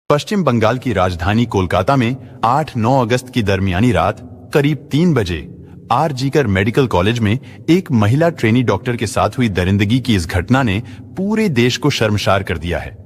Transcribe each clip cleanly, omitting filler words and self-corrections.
पश्चिम बंगाल की राजधानी कोलकाता में 8-9 अगस्त की दरमियानी रात करीब 3 बजे आरजीकर मेडिकल कॉलेज में एक महिला ट्रेनी डॉक्टर के साथ हुई दरिंदगी की इस घटना ने पूरे देश को शर्मसार कर दिया है।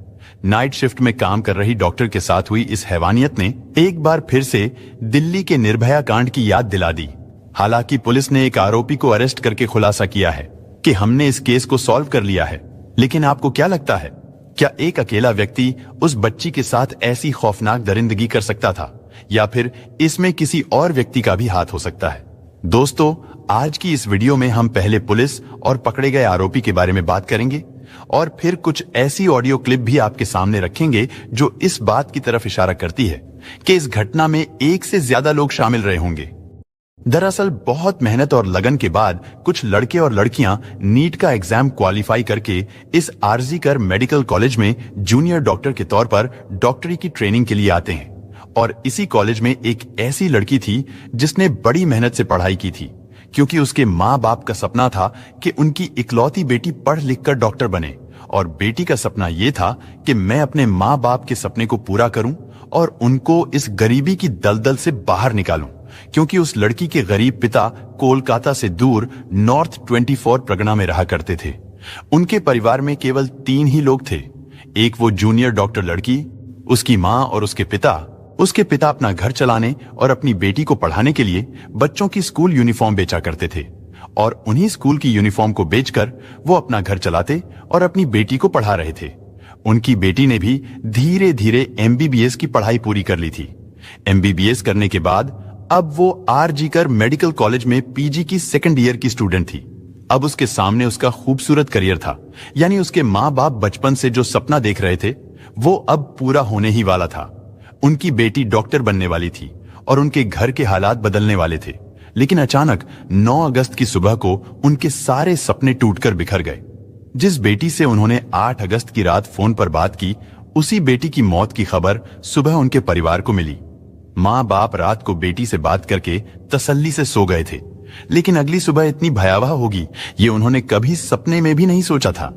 नाइट शिफ्ट में काम कर रही डॉक्टर के साथ हुई इस हैवानियत ने एक बार फिर से दिल्ली के निर्भया कांड की याद दिला दी। हालांकि पुलिस ने एक आरोपी को अरेस्ट करके खुलासा किया है कि हमने इस केस को सॉल्व कर लिया है। लेकिन आपको क्या लगता है, क्या एक अकेला व्यक्ति उस बच्ची के साथ ऐसी खौफनाक दरिंदगी कर सकता था, या फिर इसमें किसी और व्यक्ति का भी हाथ हो सकता है? दोस्तों, आज की इस वीडियो में हम पहले पुलिस और पकड़े गए आरोपी के बारे में बात करेंगे और फिर कुछ ऐसी ऑडियो क्लिप भी आपके सामने रखेंगे जो इस बात की तरफ इशारा करती है कि इस घटना में एक से ज्यादा लोग शामिल रहे होंगे। दरअसल बहुत मेहनत और लगन के बाद कुछ लड़के और लड़कियां नीट का एग्जाम क्वालिफाई करके इस आरजीकर मेडिकल कॉलेज में जूनियर डॉक्टर के तौर पर डॉक्टरी की ट्रेनिंग के लिए आते हैं। और इसी कॉलेज में एक ऐसी लड़की थी जिसने बड़ी मेहनत से पढ़ाई की थी, क्योंकि उसके माँ बाप का सपना था कि उनकी इकलौती बेटी पढ़ लिख कर डॉक्टर बने, और बेटी का सपना यह था कि मैं अपने माँ बाप के सपने को पूरा करूं और उनको इस गरीबी की दलदल से बाहर निकालूं। क्योंकि उस लड़की के गरीब पिता कोलकाता से दूर नॉर्थ 24 परगना में रहा करते थे। उनके परिवार में केवल 3 ही लोग थे। एक वो जूनियर डॉक्टर लड़की, उसकी माँ और उसके पिता। उसके पिता अपना घर चलाने और अपनी बेटी को पढ़ाने के लिए बच्चों की स्कूल यूनिफॉर्म बेचा करते थे, और उन्हीं स्कूल की यूनिफॉर्म को बेचकर वो अपना घर चलाते और अपनी बेटी को पढ़ा रहे थे। उनकी बेटी ने भी धीरे धीरे MBBS की पढ़ाई पूरी कर ली थी। MBBS करने के बाद अब वो आरजीकर मेडिकल कॉलेज में PG की 2nd ईयर की स्टूडेंट थी। अब उसके सामने उसका खूबसूरत करियर था, यानी उसके माँ बाप बचपन से जो सपना देख रहे थे वो अब पूरा होने ही वाला था। उनकी बेटी डॉक्टर बनने वाली थी और उनके घर के हालात बदलने वाले थे। लेकिन अचानक 9 अगस्त की सुबह को उनके सारे सपने टूटकर बिखर गए। जिस बेटी से उन्होंने 8 अगस्त की रात फोन पर बात की, उसी बेटी की मौत की खबर सुबह उनके परिवार को मिली। माँ बाप रात को बेटी से बात करके तसल्ली से सो गए थे, लेकिन अगली सुबह इतनी भयावह होगी ये उन्होंने कभी सपने में भी नहीं सोचा था।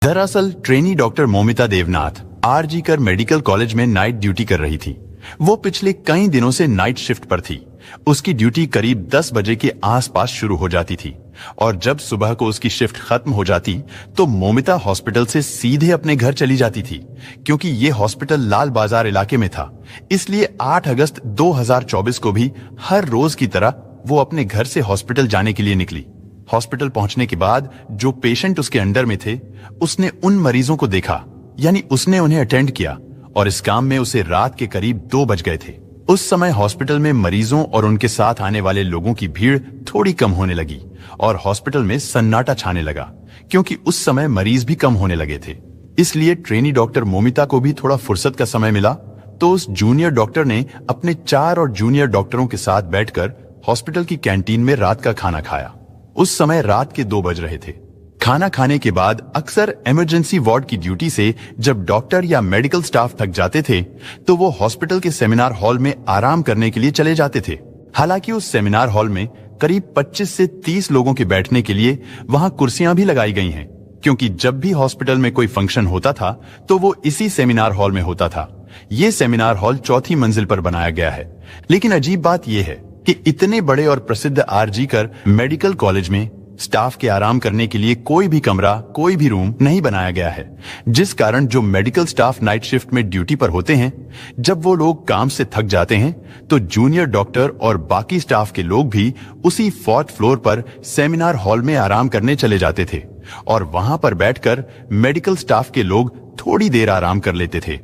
दरअसल trainee doctor Momita Debnath RG Kar medical college में नाइट ड्यूटी कर रही थी। वो पिछले कई दिनों से नाइट शिफ्ट पर थी। उसकी ड्यूटी करीब 10 बजे के आसपास शुरू हो जाती थी, और जब सुबह को उसकी शिफ्ट खत्म हो जाती तो मोमिता हॉस्पिटल से सीधे अपने घर चली जाती थी। क्योंकि ये हॉस्पिटल लाल बाजार इलाके में था, इसलिए 8 अगस्त 2024 को भी हर रोज की तरह वो अपने घर से हॉस्पिटल जाने के लिए निकली। हॉस्पिटल पहुंचने के बाद जो पेशेंट उसके अंडर में थे, उसने उन मरीजों को देखा, यानी उसने उन्हें अटेंड किया, और इस काम में उसे रात के करीब 2 बज गए थे। उस समय हॉस्पिटल में मरीजों और उनके साथ आने वाले लोगों की भीड़ थोड़ी कम होने लगी और हॉस्पिटल में सन्नाटा छाने लगा, क्योंकि उस समय मरीज भी कम होने लगे थे। इसलिए ट्रेनी डॉक्टर मोमिता को भी थोड़ा फुर्सत का समय मिला, तो उस जूनियर डॉक्टर ने अपने 4 और जूनियर डॉक्टरों के साथ बैठकर हॉस्पिटल की कैंटीन में रात का खाना खाया। उस समय रात के 2 बज रहे थे। खाना खाने के बाद अक्सर इमरजेंसी वार्ड की ड्यूटी से जब डॉक्टर या मेडिकल स्टाफ थक जाते थे तो वो हॉस्पिटल के सेमिनार हॉल में आराम करने के लिए चले जाते थे। हालांकि उस सेमिनार हॉल में करीब 25 से 30 लोगों के बैठने के लिए वहां कुर्सियां भी लगाई गई हैं, क्योंकि जब भी हॉस्पिटल में कोई फंक्शन होता था तो वो इसी सेमिनार हॉल में होता था। ये सेमिनार हॉल 4थी मंजिल पर बनाया गया है। लेकिन अजीब बात यह है कि इतने बड़े और प्रसिद्ध आरजीकर मेडिकल कॉलेज में स्टाफ के आराम करने के लिए कोई भी कमरा, कोई भी रूम नहीं बनाया गया है, जिस कारण जो मेडिकल स्टाफ नाइट शिफ्ट में ड्यूटी पर होते हैं, जब वो लोग काम से थक जाते हैं तो जूनियर डॉक्टर और बाकी स्टाफ के लोग भी उसी 4th फ्लोर पर सेमिनार हॉल में आराम करने चले जाते थे, और वहां पर बैठकर मेडिकल स्टाफ के लोग थोड़ी देर आराम कर लेते थे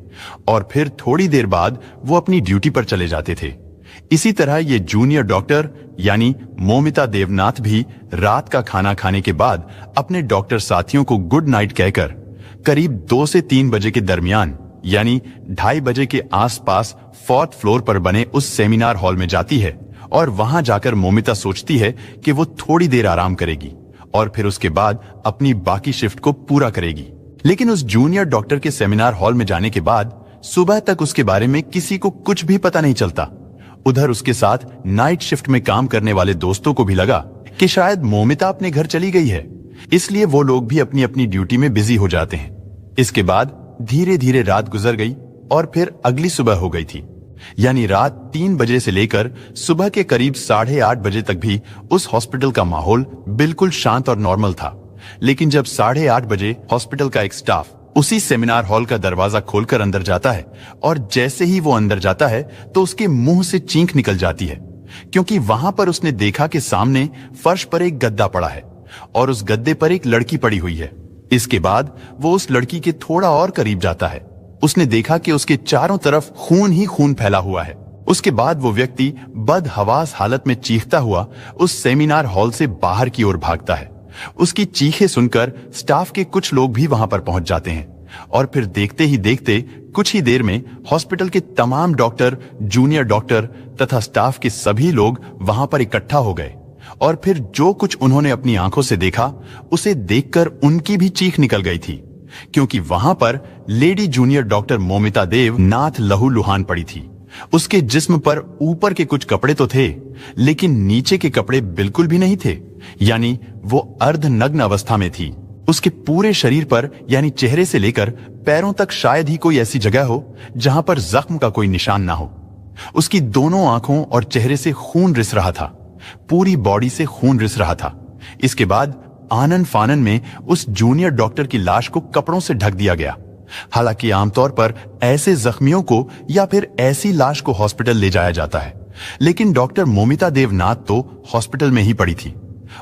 और फिर थोड़ी देर बाद वो अपनी ड्यूटी पर चले जाते थे। इसी तरह ये जूनियर डॉक्टर यानी मोमिता देवनाथ भी रात का खाना खाने के बाद अपने डॉक्टर साथियों को गुड नाइट कहकर करीब 2 से 3 बजे के दरमियान, यानी 2:30 बजे के आसपास 4th फ्लोर पर बने उस सेमिनार हॉल में जाती है, और वहां जाकर मोमिता सोचती है कि वो थोड़ी देर आराम करेगी और फिर उसके बाद अपनी बाकी शिफ्ट को पूरा करेगी। लेकिन उस जूनियर डॉक्टर के सेमिनार हॉल में जाने के बाद सुबह तक उसके बारे में किसी को कुछ भी पता नहीं चलता। उधर उसके साथ नाइट शिफ्ट में काम करने वाले दोस्तों को भी लगा कि शायद मोमिता अपने घर चली गई है, इसलिए वो लोग भी अपनी अपनी ड्यूटी में बिजी हो जाते हैं। इसके बाद धीरे धीरे रात गुजर गई और फिर अगली सुबह हो गई थी। यानी रात 3 बजे से लेकर सुबह के करीब 8:30 बजे तक भी उस हॉस्पिटल का माहौल बिल्कुल शांत और नॉर्मल था। लेकिन जब 8:30 बजे हॉस्पिटल का एक स्टाफ उसी सेमिनार हॉल का दरवाजा खोलकर अंदर जाता है और जैसे ही वो अंदर जाता है तो उसके मुंह से चीख निकल जाती है, क्योंकि वहां पर उसने देखा कि सामने फर्श पर एक गद्दा पड़ा है और उस गद्दे पर एक लड़की पड़ी हुई है। इसके बाद वो उस लड़की के थोड़ा और करीब जाता है। उसने देखा कि उसके चारों तरफ खून ही खून फैला हुआ है। उसके बाद वो व्यक्ति बदहवास हालत में चीखता हुआ उस सेमिनार हॉल से बाहर की ओर भागता है। उसकी चीखें सुनकर स्टाफ के कुछ लोग भी वहां पर पहुंच जाते हैं और फिर देखते ही देखते कुछ ही देर में हॉस्पिटल के तमाम डॉक्टर, जूनियर डॉक्टर तथा स्टाफ के सभी लोग वहां पर इकट्ठा हो गए और फिर जो कुछ उन्होंने अपनी आंखों से देखा उसे देखकर उनकी भी चीख निकल गई थी, क्योंकि वहां पर लेडी जूनियर डॉक्टर मोमिता देव नाथ लहूलुहान पड़ी थी। उसके जिस्म पर ऊपर के कुछ कपड़े तो थे, लेकिन नीचे के कपड़े बिल्कुल भी नहीं थे, यानी वो अर्धनग्न अवस्था में थी। उसके पूरे शरीर पर यानी चेहरे से लेकर पैरों तक शायद ही कोई ऐसी जगह हो जहां पर जख्म का कोई निशान ना हो। उसकी दोनों आंखों और चेहरे से खून रिस रहा था, पूरी बॉडी से खून रिस रहा था। इसके बाद आनन फानन में उस जूनियर डॉक्टर की लाश को कपड़ों से ढक दिया गया। हालांकि आमतौर पर ऐसे जख्मियों को या फिर ऐसी लाश को हॉस्पिटल ले जाया जाता है, लेकिन डॉक्टर मोमिता देवनाथ तो हॉस्पिटल में ही पड़ी थी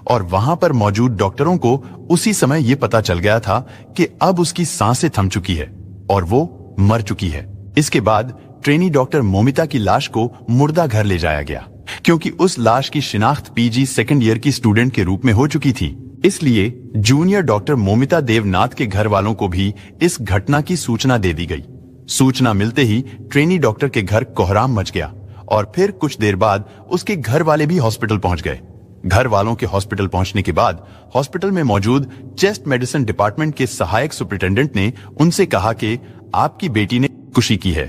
और वहां पर मौजूद डॉक्टरों को उसी समय यह पता चल गया था कि अब उसकी सांसें थम चुकी है और वो मर चुकी है। इसके बाद ट्रेनी डॉक्टर मोमिता की लाश को मुर्दा घर ले जाया गया, क्योंकि उस लाश की शिनाख्त पीजी सेकंड ईयर की स्टूडेंट के रूप में हो चुकी थी। इसलिए जूनियर डॉक्टर मोमिता देवनाथ के घर वालों को भी इस घटना की सूचना दे दी गई। सूचना मिलते ही ट्रेनी डॉक्टर के घर कोहराम मच गया और फिर कुछ देर बाद उसके घर वाले भी हॉस्पिटल पहुंच गए। घर वालों के हॉस्पिटल पहुंचने के बाद हॉस्पिटल में मौजूद चेस्ट मेडिसिन डिपार्टमेंट के सहायक सुपरिटेंडेंट ने उनसे कहा कि आपकी बेटी ने खुशी की है,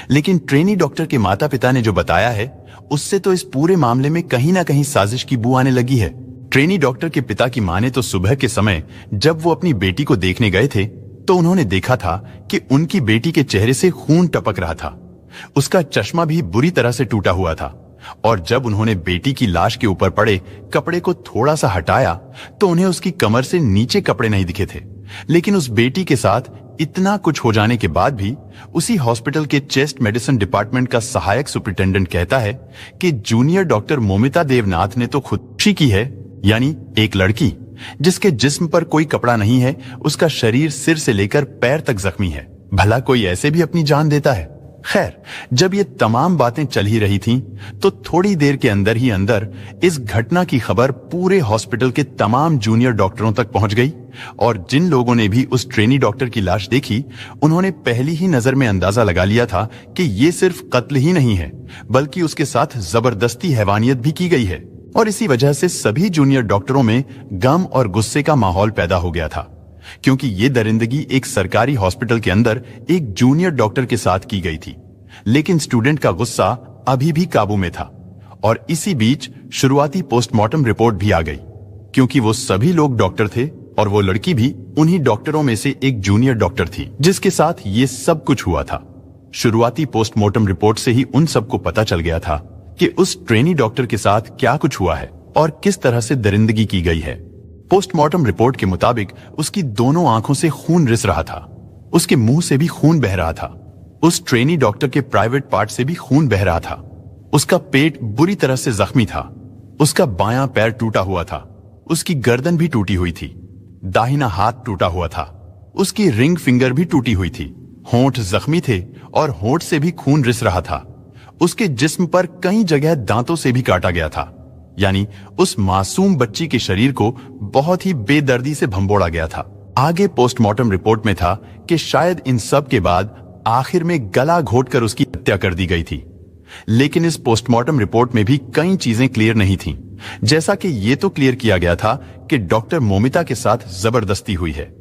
लेकिन ट्रेनी डॉक्टर के माता पिता ने जो बताया है उससे तो इस पूरे मामले में कहीं ना कहीं साजिश की बू आने लगी है। ट्रेनी डॉक्टर के पिता की मां ने तो सुबह के समय जब वो अपनी बेटी को देखने गए थे तो उन्होंने देखा था कि उनकी बेटी के चेहरे से खून टपक रहा था। उसका चश्मा भी बुरी तरह से टूटा हुआ था और जब उन्होंने बेटी की लाश के ऊपर पड़े कपड़े को थोड़ा सा हटाया तो उन्हें उसकी कमर से नीचे कपड़े नहीं दिखे थे। लेकिन उस बेटी के साथ इतना कुछ हो जाने के बाद भी उसी हॉस्पिटल के चेस्ट मेडिसिन डिपार्टमेंट का सहायक सुपरिटेंडेंट कहता है कि जूनियर डॉक्टर मोमिता देवनाथ ने तो खुदकुशी की है, यानी एक लड़की जिसके जिस्म पर कोई कपड़ा नहीं है, उसका शरीर सिर से लेकर पैर तक जख्मी है। भला कोई ऐसे भी अपनी जान देता है? खैर, जब ये तमाम बातें चल ही रही थीं, तो थोड़ी देर के अंदर ही अंदर इस घटना की खबर पूरे हॉस्पिटल के तमाम जूनियर डॉक्टरों तक पहुंच गई और जिन लोगों ने भी उस ट्रेनी डॉक्टर की लाश देखी उन्होंने पहली ही नजर में अंदाजा लगा लिया था कि ये सिर्फ कत्ल ही नहीं है, बल्कि उसके साथ जबरदस्ती हैवानियत भी की गई है। और इसी वजह से सभी जूनियर डॉक्टरों में गम और गुस्से का माहौल पैदा हो गया था, क्योंकि ये दरिंदगी एक सरकारी हॉस्पिटल के अंदर एक जूनियर डॉक्टर के साथ की गई थी। लेकिन स्टूडेंट का गुस्सा अभी भी काबू में था और इसी बीच शुरुआती पोस्टमार्टम रिपोर्ट भी आ गई, क्योंकि वो सभी लोग डॉक्टर थे और वो लड़की भी उन्हीं डॉक्टरों में से एक जूनियर डॉक्टर थी जिसके साथ ये सब कुछ हुआ था। शुरुआती पोस्टमार्टम रिपोर्ट से ही उन सबको पता चल गया था कि उस ट्रेनी डॉक्टर के साथ क्या कुछ हुआ है और किस तरह से दरिंदगी की गई है। पोस्टमार्टम रिपोर्ट के मुताबिक उसकी दोनों आंखों से खून रिस रहा था, उसके मुंह से भी खून बह रहा था, उस ट्रेनी डॉक्टर के प्राइवेट पार्ट से भी खून बह रहा था, उसका पेट बुरी तरह से जख्मी था, उसका बायां पैर टूटा हुआ था, उसकी गर्दन भी टूटी हुई थी, दाहिना हाथ टूटा हुआ था, उसकी रिंग फिंगर भी टूटी हुई थी, होंठ जख्मी थे और होंठ से भी खून रिस रहा था। उसके जिस्म पर कई जगह दांतों से भी काटा गया था, यानी उस मासूम बच्ची के शरीर को बहुत ही बेदर्दी से भंबोड़ा गया था। आगे पोस्टमार्टम रिपोर्ट में था कि शायद इन सब के बाद आखिर में गला घोटकर उसकी हत्या कर दी गई थी। लेकिन इस पोस्टमार्टम रिपोर्ट में भी कई चीजें क्लियर नहीं थीं। जैसा कि ये तो क्लियर किया गया था कि डॉक्टर मोमिता के साथ जबरदस्ती हुई है,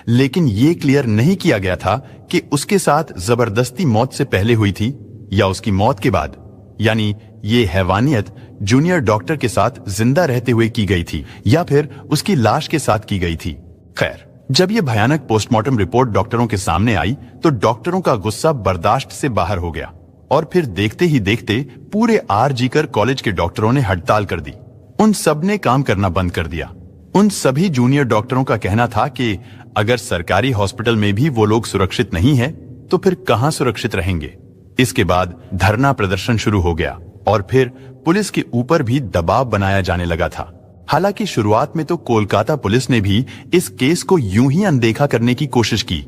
लेकिन ये क्लियर नहीं किया गया था कि उसके साथ जबरदस्ती मौत से पहले हुई थी या उसकी मौत के बाद, यानी ये हैवानियत जूनियर डॉक्टर के साथ जिंदा रहते हुए की गई थी या फिर उसकी लाश के साथ की गई थी। खैर, जब ये भयानक पोस्टमार्टम रिपोर्ट डॉक्टरों के सामने आई तो डॉक्टरों का गुस्सा बर्दाश्त से बाहर हो गया और फिर देखते ही देखते पूरे आरजीकर कॉलेज के डॉक्टरों ने हड़ताल कर दी। उन सब ने काम करना बंद कर दिया। उन सभी जूनियर डॉक्टरों का कहना था कि अगर सरकारी हॉस्पिटल में भी वो लोग सुरक्षित नहीं है तो फिर कहां सुरक्षित रहेंगे। इसके बाद धरना प्रदर्शन शुरू हो गया और फिर पुलिस के ऊपर भी दबाव बनाया जाने लगा था। हालांकि शुरुआत में तो कोलकाता पुलिस ने भी इस केस को यूं ही अनदेखा करने की कोशिश की,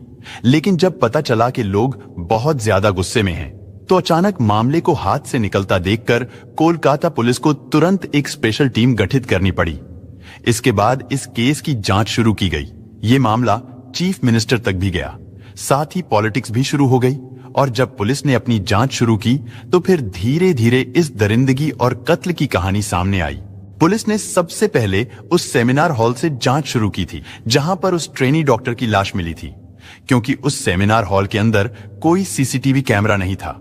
लेकिन जब पता चला कि लोग बहुत ज्यादा गुस्से में हैं, तो अचानक मामले को हाथ से निकलता देखकर कोलकाता पुलिस को तुरंत एक स्पेशल टीम गठित करनी पड़ी। इसके बाद इस केस की जांच शुरू की गई। ये मामला चीफ मिनिस्टर तक भी गया, साथ ही पॉलिटिक्स भी शुरू हो गई। और जब पुलिस ने अपनी जांच शुरू की तो फिर धीरे धीरे इस दरिंदगी और कत्ल की कहानी सामने आई। पुलिस ने सबसे पहले उस सेमिनार हॉल से जांच शुरू की थी जहां पर उस ट्रेनी डॉक्टर की लाश मिली थी, क्योंकि उस सेमिनार हॉल के अंदर कोई सीसीटीवी कैमरा नहीं था,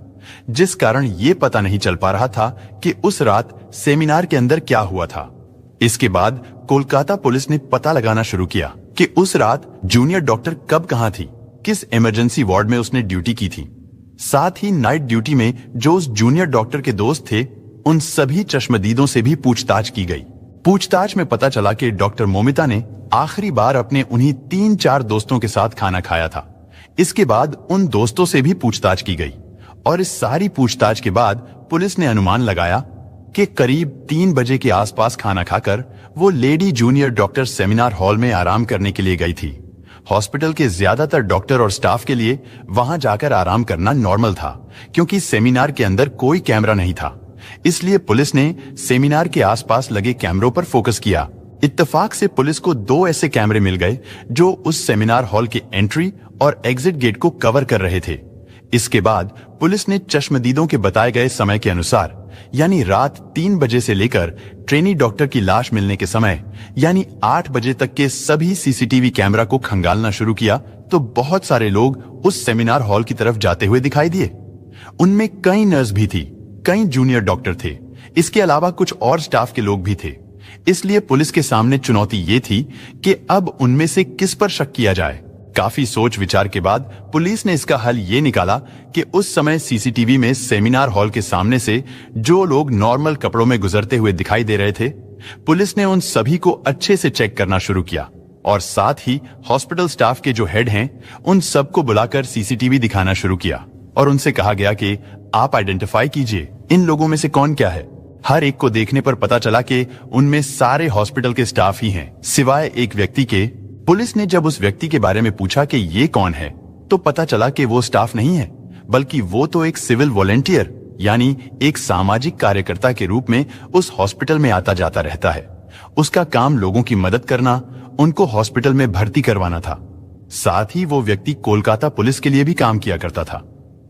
जिस कारण यह पता नहीं चल पा रहा था कि उस रात सेमिनार के अंदर क्या हुआ था। इसके बाद कोलकाता पुलिस ने पता लगाना शुरू किया कि उस रात जूनियर डॉक्टर कब कहां थी, किस इमरजेंसी वार्ड में उसने ड्यूटी की थी। साथ ही नाइट ड्यूटी में जो उस जूनियर डॉक्टर के दोस्त थे, उन सभी चश्मदीदों से भी पूछताछ की गई। पूछताछ में पता चला कि डॉक्टर मोमिता ने आखिरी बार अपने उन्हीं 3-4 दोस्तों के साथ खाना खाया था। इसके बाद उन दोस्तों से भी पूछताछ की गई और इस सारी पूछताछ के बाद पुलिस ने अनुमान लगाया कि करीब 3 बजे के आसपास खाना खाकर वो lady junior doctor seminar hall में आराम करने के लिए गई थी। हॉस्पिटल के ज्यादातर डॉक्टर और स्टाफ के लिए वहां जाकर आराम करना नॉर्मल था, क्योंकि सेमिनार के अंदर कोई कैमरा नहीं था। इसलिए पुलिस ने सेमिनार के आसपास लगे कैमरों पर फोकस किया। इत्तेफाक से पुलिस को 2 ऐसे कैमरे मिल गए जो उस सेमिनार हॉल के एंट्री और एग्जिट गेट को कवर कर रहे थे। इसके बाद पुलिस ने चश्मदीदों के बताए गए समय के अनुसार, यानी रात 3 बजे से लेकर ट्रेनी डॉक्टर की लाश मिलने के समय यानी 8 बजे तक के सभी सीसीटीवी कैमरा को खंगालना शुरू किया तो बहुत सारे लोग उस सेमिनार हॉल की तरफ जाते हुए दिखाई दिए। उनमें कई नर्स भी थी, कई जूनियर डॉक्टर थे, इसके अलावा कुछ और स्टाफ के लोग भी थे। इसलिए पुलिस के सामने चुनौती ये थी कि अब उनमें से किस पर शक किया जाए। काफी सोच विचार के बाद पुलिस ने इसका हल ये निकाला कि उस समय सीसीटीवी में सेमिनार हॉल के सामने से जो लोग नॉर्मल कपड़ों में गुजरते हुए दिखाई दे रहे थे, पुलिस ने उन सभी को अच्छे से चेक करना शुरू किया और साथ ही हॉस्पिटल स्टाफ के जो हेड हैं, उन सबको बुलाकर सीसीटीवी दिखाना शुरू किया और उनसे कहा गया कि आप आइडेंटिफाई कीजिए इन लोगों में से कौन क्या है। हर एक को देखने पर पता चला कि उनमें सारे हॉस्पिटल के स्टाफ ही हैं, सिवाय एक व्यक्ति के। पुलिस ने जब उस व्यक्ति के बारे में पूछा कि ये कौन है, तो पता चला कि वो स्टाफ नहीं है, बल्कि वो तो एक सिविल वॉलंटियर यानी एक सामाजिक कार्यकर्ता के रूप में उस हॉस्पिटल में आता जाता रहता है। उसका काम लोगों की मदद करना, उनको हॉस्पिटल में भर्ती करवाना था। साथ ही वो व्यक्ति कोलकाता पुलिस के लिए भी काम किया करता था।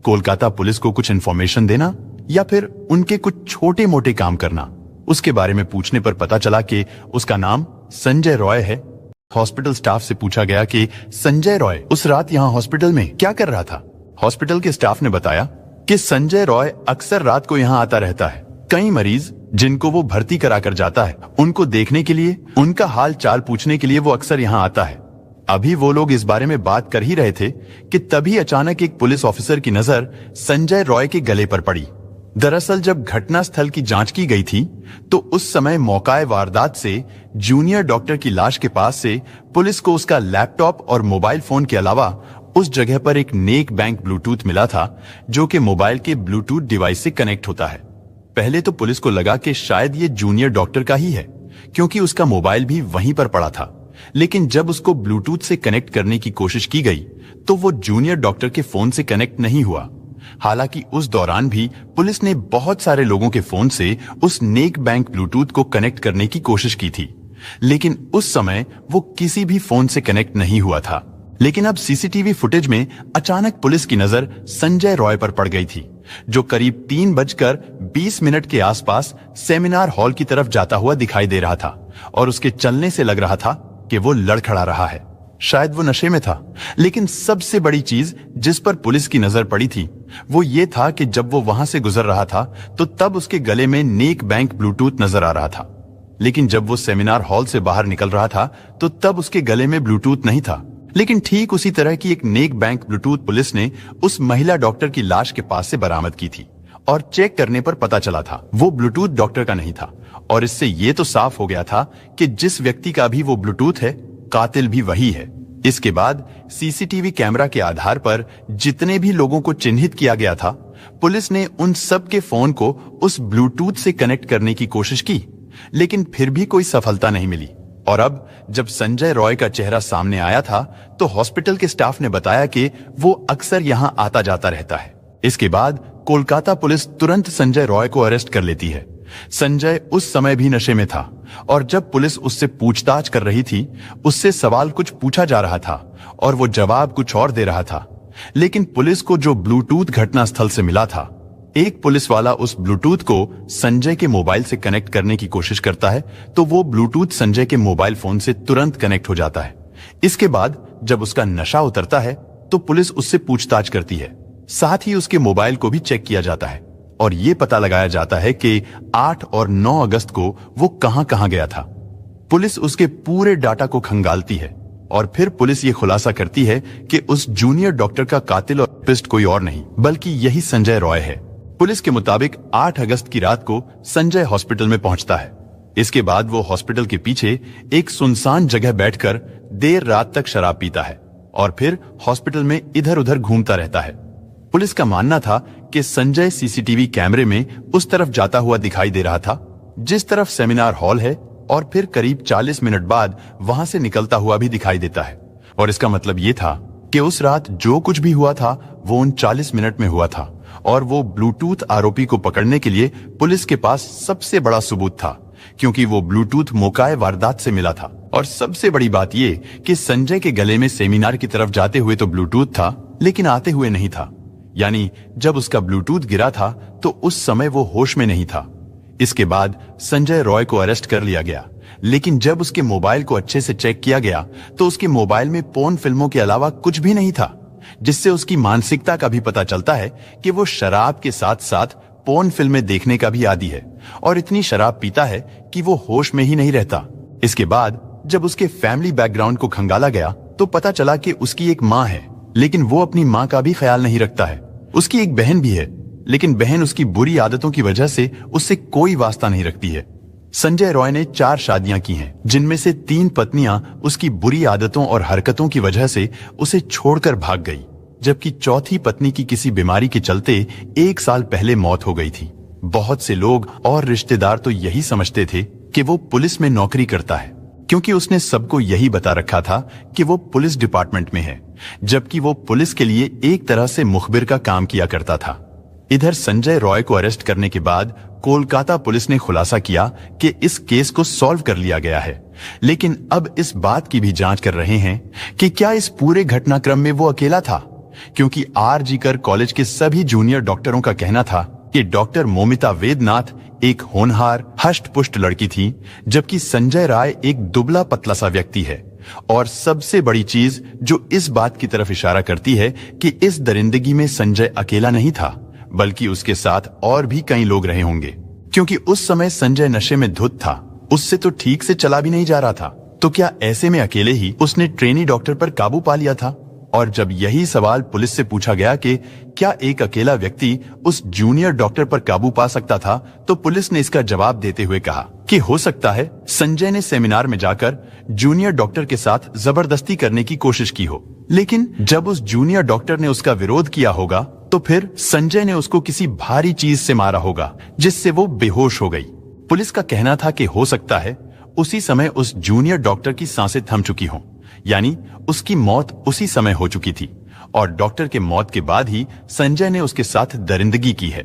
कोलकाता पुलिस को कुछ इन्फॉर्मेशन देना या फिर उनके कुछ छोटे मोटे काम करना। उसके बारे में पूछने पर पता चला कि उसका नाम संजय रॉय है। हॉस्पिटल स्टाफ से पूछा गया कि संजय रॉय उस रात यहाँ हॉस्पिटल में क्या कर रहा था। हॉस्पिटल के स्टाफ ने बताया कि संजय रॉय अक्सर रात को यहाँ आता रहता है। कई मरीज जिनको वो भर्ती कराकर जाता है, उनको देखने के लिए, उनका हाल चाल पूछने के लिए वो अक्सर यहाँ आता है। अभी वो लोग इस बारे में बात कर ही रहे थे कि तभी अचानक एक पुलिस ऑफिसर की नजर संजय रॉय के गले पर पड़ी। दरअसल जब घटना स्थल की जांच की गई थी तो उस समय मौकाए वारदात से जूनियर डॉक्टर की लाश के पास से पुलिस को उसका लैपटॉप और मोबाइल फोन के अलावा उस जगह पर एक नेक बैंक ब्लूटूथ मिला था, जो कि मोबाइल के ब्लूटूथ डिवाइस से कनेक्ट होता है। पहले तो पुलिस को लगा कि शायद ये जूनियर डॉक्टर का ही है, क्योंकि उसका मोबाइल भी वहीं पर पड़ा था। लेकिन जब उसको ब्लूटूथ से कनेक्ट करने की कोशिश की गई तो वो जूनियर डॉक्टर के फोन से कनेक्ट नहीं हुआ। हालांकि उस दौरान भी पुलिस ने बहुत सारे लोगों के फोन से उस नेक बैंक ब्लूटूथ को कनेक्ट करने की कोशिश की थी, लेकिन उस समय वो किसी भी फोन से कनेक्ट नहीं हुआ था। लेकिन अब सीसीटीवी फुटेज में अचानक पुलिस की नजर संजय रॉय पर पड़ गई थी, जो करीब 3:20 के आसपास सेमिनार हॉल की तरफ जाता हुआ दिखाई दे रहा था और उसके चलने से लग रहा था कि वो लड़खड़ा रहा है। शायद वो नशे में था। लेकिन सबसे बड़ी चीज जिस पर पुलिस की नजर पड़ी थी वो ये था कि जब वो वहां से गुजर रहा था तो तब उसके गले में नेक बैंक ब्लूटूथ नजर आ रहा था। लेकिन जब वो सेमिनार हॉल से बाहर निकल रहा था तो तब उसके गले में ब्लूटूथ नहीं था। लेकिन ठीक उसी तरह की एक नेक बैंक ब्लूटूथ पुलिस ने उस महिला डॉक्टर की लाश के पास से बरामद की थी और चेक करने पर पता चला था वो ब्लूटूथ डॉक्टर का नहीं था। और इससे ये तो साफ हो गया था कि जिस व्यक्ति का भी वो ब्लूटूथ है, कातिल भी वही है। इसके बाद सीसीटीवी कैमरा के आधार पर जितने भी लोगों को चिन्हित किया गया था, पुलिस ने उन सब के फोन को उस ब्लूटूथ से कनेक्ट करने की कोशिश की, लेकिन फिर भी कोई सफलता नहीं मिली। और अब जब संजय रॉय का चेहरा सामने आया था तो हॉस्पिटल के स्टाफ ने बताया कि वो अक्सर यहाँ आता जाता रहता है। इसके बाद कोलकाता पुलिस तुरंत संजय रॉय को अरेस्ट कर लेती है। संजय उस समय भी नशे में था और जब पुलिस उससे पूछताछ कर रही थी, उससे सवाल कुछ पूछा जा रहा था और वो जवाब कुछ और दे रहा था। लेकिन पुलिस को जो ब्लूटूथ घटनास्थल से मिला था, एक पुलिस वाला उस ब्लूटूथ को संजय के मोबाइल से कनेक्ट करने की कोशिश करता है तो वो ब्लूटूथ संजय के मोबाइल फोन से तुरंत कनेक्ट हो जाता है। इसके बाद जब उसका नशा उतरता है तो पुलिस उससे पूछताछ करती है। साथ ही उसके मोबाइल को भी चेक किया जाता है और ये पता लगाया जाता है कि 8 और 9 अगस्त को वो कहां गया था। पुलिस उसके पूरे डाटा को खंगालती है और फिर पुलिस ये खुलासा करती है कि उस जूनियर डॉक्टर का कातिल और पिस्ट कोई और नहीं बल्कि यही संजय रॉय है। पुलिस के मुताबिक 8 अगस्त की रात को संजय हॉस्पिटल में पहुंचता है। इसके बाद वो हॉस्पिटल के पीछे एक सुनसान जगह बैठकर देर रात तक शराब पीता है और फिर हॉस्पिटल में इधर उधर घूमता रहता है। पुलिस का मानना था कि संजय सीसीटीवी कैमरे में उस तरफ जाता हुआ दिखाई दे रहा था जिस तरफ सेमिनार हॉल है और फिर करीब 40 मिनट बाद वहां से निकलता हुआ भी दिखाई देता है। और इसका मतलब ये था कि उस रात जो कुछ भी हुआ था वो उन 40 मिनट में हुआ था और वो ब्लूटूथ आरोपी को पकड़ने के लिए पुलिस के पास सबसे बड़ा सबूत था, क्योंकि वो ब्लूटूथ मोकाए वारदात से मिला था। और सबसे बड़ी बात ये कि संजय के गले में सेमिनार की तरफ जाते हुए तो ब्लूटूथ था, लेकिन आते हुए नहीं था। यानी जब उसका ब्लूटूथ गिरा था तो उस समय वो होश में नहीं था। इसके बाद संजय रॉय को अरेस्ट कर लिया गया, लेकिन जब उसके मोबाइल को अच्छे से चेक किया गया तो उसके मोबाइल में पोर्न फिल्मों के अलावा कुछ भी नहीं था, जिससे उसकी मानसिकता का भी पता चलता है कि वो शराब के साथ साथ पोर्न फिल्में देखने का भी आदी है और इतनी शराब पीता है कि वो होश में ही नहीं रहता। इसके बाद जब उसके फैमिली बैकग्राउंड को खंगाला गया तो पता चला कि उसकी एक माँ है, लेकिन वो अपनी माँ का भी ख्याल नहीं रखता है। उसकी एक बहन भी है, लेकिन बहन उसकी बुरी आदतों की वजह से उससे कोई वास्ता नहीं रखती है। संजय रॉय ने 4 शादियां की हैं, जिनमें से 3 पत्नियां उसकी बुरी आदतों और हरकतों की वजह से उसे छोड़कर भाग गई, जबकि चौथी पत्नी की किसी बीमारी के चलते 1 साल पहले मौत हो गई थी। बहुत से लोग और रिश्तेदार तो यही समझते थे कि वो पुलिस में नौकरी करता है, क्योंकि उसने सबको यही बता रखा था कि वो पुलिस डिपार्टमेंट में है, जबकि वो पुलिस के लिए एक तरह से मुखबिर का काम किया करता था। इधर संजय रॉय को अरेस्ट करने के बाद कोलकाता पुलिस ने खुलासा किया कि इस केस को सॉल्व कर लिया गया है, लेकिन अब इस बात की भी जांच कर रहे हैं कि क्या इस पूरे घटनाक्रम में वो अकेला था, क्योंकि आरजीकर कॉलेज के सभी जूनियर डॉक्टरों का कहना था कि डॉक्टर मोमिता वेदनाथ एक होनहार हष्ट-पुष्ट लड़की थी, जबकि संजय राय एक दुबला पतला सा व्यक्ति है। और सबसे बड़ी चीज जो इस बात की तरफ इशारा करती है कि इस दरिंदगी में संजय अकेला नहीं था, बल्कि उसके साथ और भी कई लोग रहे होंगे, क्योंकि उस समय संजय नशे में धुत था, उससे तो ठीक से चला भी नहीं जा रहा था। तो क्या ऐसे में अकेले ही उसने ट्रेनी डॉक्टर पर काबू पा लिया था? और जब यही सवाल पुलिस से पूछा गया कि क्या एक अकेला व्यक्ति उस जूनियर डॉक्टर पर काबू पा सकता था, तो पुलिस ने इसका जवाब देते हुए कहा कि हो सकता है संजय ने सेमिनार में जाकर जूनियर डॉक्टर के साथ जबरदस्ती करने की कोशिश की हो, लेकिन जब उस जूनियर डॉक्टर ने उसका विरोध किया होगा तो फिर संजय ने उसको किसी भारी चीज से मारा होगा, जिससे वो बेहोश हो गई। पुलिस का कहना था कि हो सकता है उसी समय उस जूनियर डॉक्टर की सांसें थम चुकी हों, यानी उसकी मौत उसी समय हो चुकी थी और डॉक्टर के मौत के बाद ही संजय ने उसके साथ दरिंदगी की है,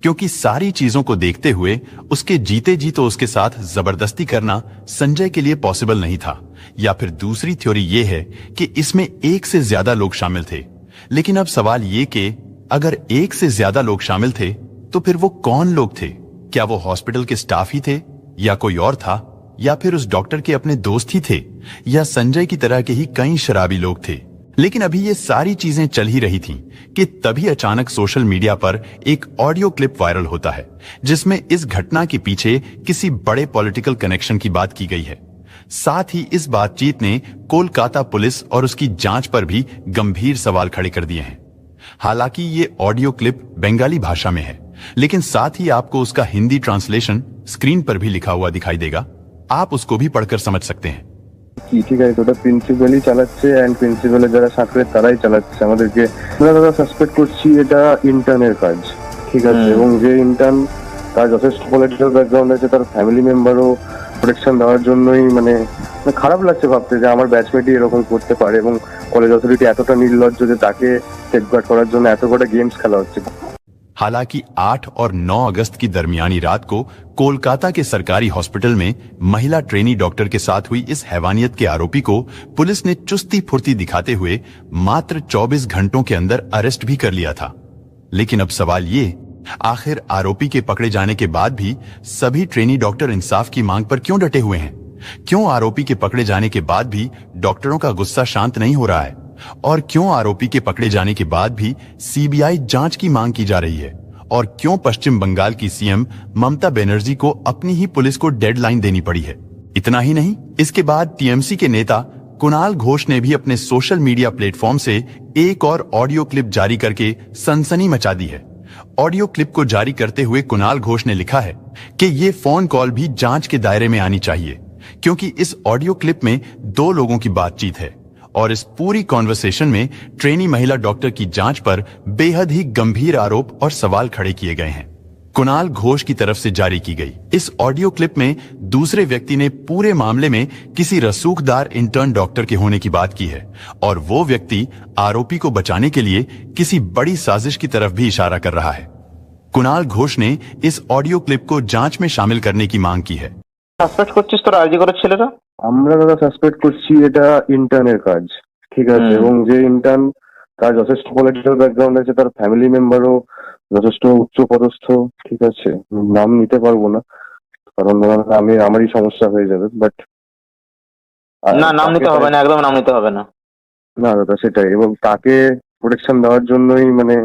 क्योंकि सारी चीजों को देखते हुए उसके जीते जी तो उसके साथ जबरदस्ती करना संजय के लिए पॉसिबल नहीं था। या फिर दूसरी थ्योरी ये है कि इसमें एक से ज्यादा लोग शामिल थे। लेकिन अब सवाल ये कि अगर एक से ज्यादा लोग शामिल थे तो फिर वो कौन लोग थे? क्या वो हॉस्पिटल के स्टाफ ही थे, या कोई और था, या फिर उस डॉक्टर के अपने दोस्त ही थे, या संजय की तरह के ही कई शराबी लोग थे? लेकिन अभी ये सारी चीजें चल ही रही थीं कि तभी अचानक सोशल मीडिया पर एक ऑडियो क्लिप वायरल होता है, जिसमें इस घटना के पीछे किसी बड़े पॉलिटिकल कनेक्शन की बात की गई है। साथ ही इस बातचीत ने कोलकाता पुलिस और उसकी जांच पर भी गंभीर सवाल खड़े कर दिए हैं। हालांकि ये ऑडियो क्लिप बंगाली भाषा में है, लेकिन साथ ही आपको उसका हिंदी ट्रांसलेशन स्क्रीन पर भी लिखा हुआ दिखाई देगा। आप उसको भी पढ़कर समझ सकते हैं। ঠিক আছে, ওটা প্রিন্সিপালই চালাচ্ছে এন্ড প্রিন্সিপালের যারা সাকরেত তারাই চালাচ্ছে আমাদেরকে। আমরা দাদা সাসপেক্ট করছি এটা ইন্টার্নের কাজ, ঠিক আছে, এবং যে ইন্টার্ন তার যথেষ্ট পলিটিক্যাল ব্যাকগ্রাউন্ড আছে, তার ফ্যামিলি মেম্বারও প্রোটেকশন দেওয়ার জন্যই মানে খারাপ লাগছে ভাবতে যে আমার ব্যাচমেটই এরকম করতে পারে এবং কলেজ অথরিটি এতটা নির্লজ্জ যে তাকে সেফগার্ড করার জন্য এত কটা গেমস খেলা হচ্ছে। हालांकि 8 और 9 अगस्त की दरमियानी रात को कोलकाता के सरकारी हॉस्पिटल में महिला ट्रेनी डॉक्टर के साथ हुई इस हैवानियत के आरोपी को पुलिस ने चुस्ती फुर्ती दिखाते हुए मात्र 24 घंटों के अंदर अरेस्ट भी कर लिया था। लेकिन अब सवाल ये, आखिर आरोपी के पकड़े जाने के बाद भी सभी ट्रेनी डॉक्टर इंसाफ की मांग पर क्यों डटे हुए हैं? क्यों आरोपी के पकड़े जाने के बाद भी डॉक्टरों का गुस्सा शांत नहीं हो रहा है? और क्यों आरोपी के पकड़े जाने के बाद भी सीबीआई जांच की मांग की जा रही है? और क्यों पश्चिम बंगाल की सीएम ममता बनर्जी को अपनी ही पुलिस को डेडलाइन देनी पड़ी है? इतना ही नहीं, इसके बाद टीएमसी के नेता कुणाल घोष ने भी अपने सोशल मीडिया प्लेटफॉर्म से एक और ऑडियो क्लिप जारी करके सनसनी मचा दी है। ऑडियो क्लिप को जारी करते हुए कुणाल घोष ने लिखा है कि ये फोन कॉल भी जांच के दायरे में आनी चाहिए, क्योंकि इस ऑडियो क्लिप में 2 लोगों की बातचीत है और इस पूरी कॉन्वर्सेशन में ट्रेनी महिला डॉक्टर की जांच पर बेहद ही गंभीर आरोप और सवाल खड़े किए गए हैं। कुणाल घोष की तरफ से जारी की गई इस ऑडियो क्लिप में दूसरे व्यक्ति ने पूरे मामले में किसी रसूखदार इंटर्न डॉक्टर के होने की बात की है और वो व्यक्ति आरोपी को बचाने के लिए किसी बड़ी साजिश की तरफ भी इशारा कर रहा है। कुणाल घोष ने इस ऑडियो क्लिप को जांच में शामिल करने की मांग की है। সাসপেক্ট করছিস তোরা আরজি করার ছেলেরা? আমরা দাদা সাসপেক্ট করছি এটা ইন্টার্নের কাজ, ঠিক আছে, এবং যে ইন্টার্ন তার যথেষ্ট পলিটিক্যাল ব্যাকগ্রাউন্ড আছে, তার ফ্যামিলি মেম্বারও যথেষ্ট উচ্চ পদস্থ, ঠিক আছে, নাম নিতে পারবো না কারণ আমারই সমস্যা হয়ে যাবে, বাট না, নাম নিতে হবে না, একদম নাম নিতে হবে না। না দাদা সেটাই, এবং তাকে প্রোটেকশন দেওয়ার জন্যই মানে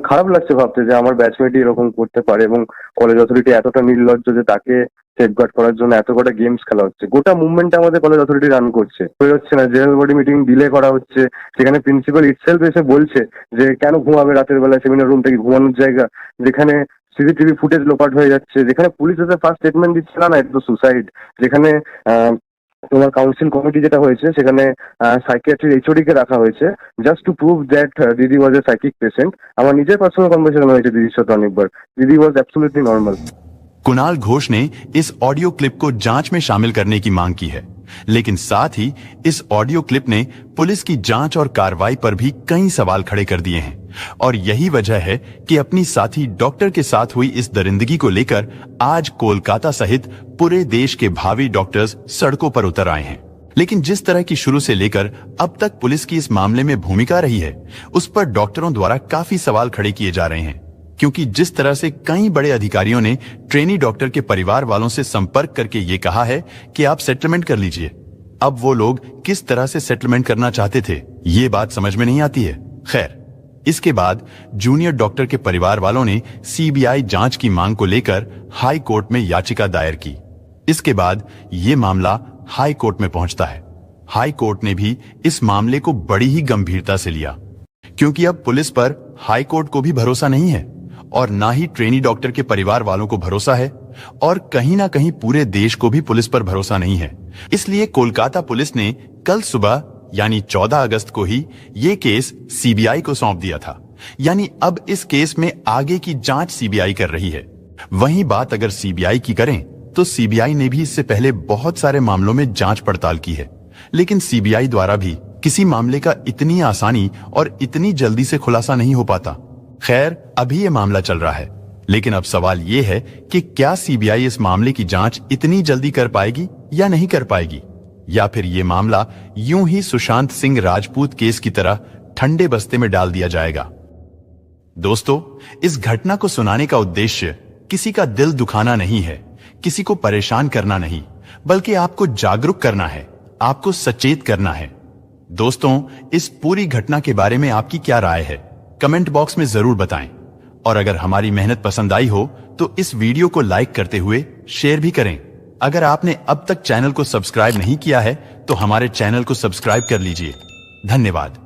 খারাপ লাগছে ভাবতে যে আমার ব্যাচমেটই এরকম করতে পারে এবং কলেজ অথরিটি এতটা নির্লজ্জ যে তাকে সেফগার্ড করার জন্য এত কটা গেমস খেলা হচ্ছে। গোটা মুভমেন্ট আমাদের কলেজ অথরিটি রান করছে, হচ্ছে না, জেনারেল বডি মিটিং ডিলে করা হচ্ছে, সেখানে প্রিন্সিপাল ইটসেলফ এসে বলছে যে কেন ঘুমাবে রাতের বেলা, সেমিনার রুম থেকে ঘুমানোর জায়গা, যেখানে সিসিটিভি ফুটেজ লোপাট হয়ে যাচ্ছে, যেখানে পুলিশ এসে ফার্স্ট স্টেটমেন্ট দিচ্ছে না এটা তো সুসাইড, যেখানে তোমার কাউন্সিল কমিটি যেটা হয়েছে সেখানে সাইকিয়াট্রির এইচওডি কে রাখা হয়েছে জাস্ট টু প্রুভ দ্যাট দিদি ওয়াজ এ সাইকিক পেশেন্ট। আমার নিজের পার্সোনাল কনভারসেশন হয়েছে দিদির সাথে অনেকবার, দিদি ওয়াজ অ্যাবসলিউটলি নর্মাল। कुणाल घोष ने इस ऑडियो क्लिप को जांच में शामिल करने की मांग की है, लेकिन साथ ही इस ऑडियो क्लिप ने पुलिस की जांच और कार्रवाई पर भी कई सवाल खड़े कर दिए हैं। और यही वजह है कि अपनी साथी डॉक्टर के साथ हुई इस दरिंदगी को लेकर आज कोलकाता सहित पूरे देश के भावी डॉक्टर्स सड़कों पर उतर आए हैं। लेकिन जिस तरह की शुरू से लेकर अब तक पुलिस की इस मामले में भूमिका रही है, उस पर डॉक्टरों द्वारा काफी सवाल खड़े किए जा रहे हैं, क्योंकि जिस तरह से कई बड़े अधिकारियों ने ट्रेनी डॉक्टर के परिवार वालों से संपर्क करके ये कहा है कि आप सेटलमेंट कर लीजिए, अब वो लोग किस तरह से सेटलमेंट करना चाहते थे ये बात समझ में नहीं आती है। खैर, इसके बाद जूनियर डॉक्टर के परिवार वालों ने सीबीआई जांच की मांग को लेकर हाई कोर्ट में याचिका दायर की। इसके बाद ये मामला हाई कोर्ट में पहुंचता है। हाई कोर्ट ने भी इस मामले को बड़ी ही गंभीरता से लिया, क्योंकि अब पुलिस पर हाई कोर्ट को भी भरोसा नहीं है और ना ही ट्रेनी डॉक्टर के परिवार वालों को भरोसा है, और कहीं ना कहीं पूरे देश को भी पुलिस पर भरोसा नहीं है। इसलिए कोलकाता पुलिस ने कल सुबह यानी 14 अगस्त को ही ये केस सीबीआई को सौंप दिया था। यानी अब इस केस में आगे की जांच सीबीआई कर रही है। वहीं बात अगर सीबीआई की करें तो सीबीआई ने भी इससे पहले बहुत सारे मामलों में जांच पड़ताल की है, लेकिन सीबीआई द्वारा भी किसी मामले का इतनी आसानी और इतनी जल्दी से खुलासा नहीं हो पाता। खैर, अभी ये मामला चल रहा है, लेकिन अब सवाल ये है कि क्या सीबीआई इस मामले की जांच इतनी जल्दी कर पाएगी या नहीं कर पाएगी, या फिर ये मामला यूं ही सुशांत सिंह राजपूत केस की तरह ठंडे बस्ते में डाल दिया जाएगा। दोस्तों, इस घटना को सुनाने का उद्देश्य किसी का दिल दुखाना नहीं है, किसी को परेशान करना नहीं, बल्कि आपको जागरूक करना है, आपको सचेत करना है। दोस्तों, इस पूरी घटना के बारे में आपकी क्या राय है, कमेंट बॉक्स में जरूर बताएं। और अगर हमारी मेहनत पसंद आई हो तो इस वीडियो को लाइक करते हुए शेयर भी करें। अगर आपने अब तक चैनल को सब्सक्राइब नहीं किया है तो हमारे चैनल को सब्सक्राइब कर लीजिए। धन्यवाद।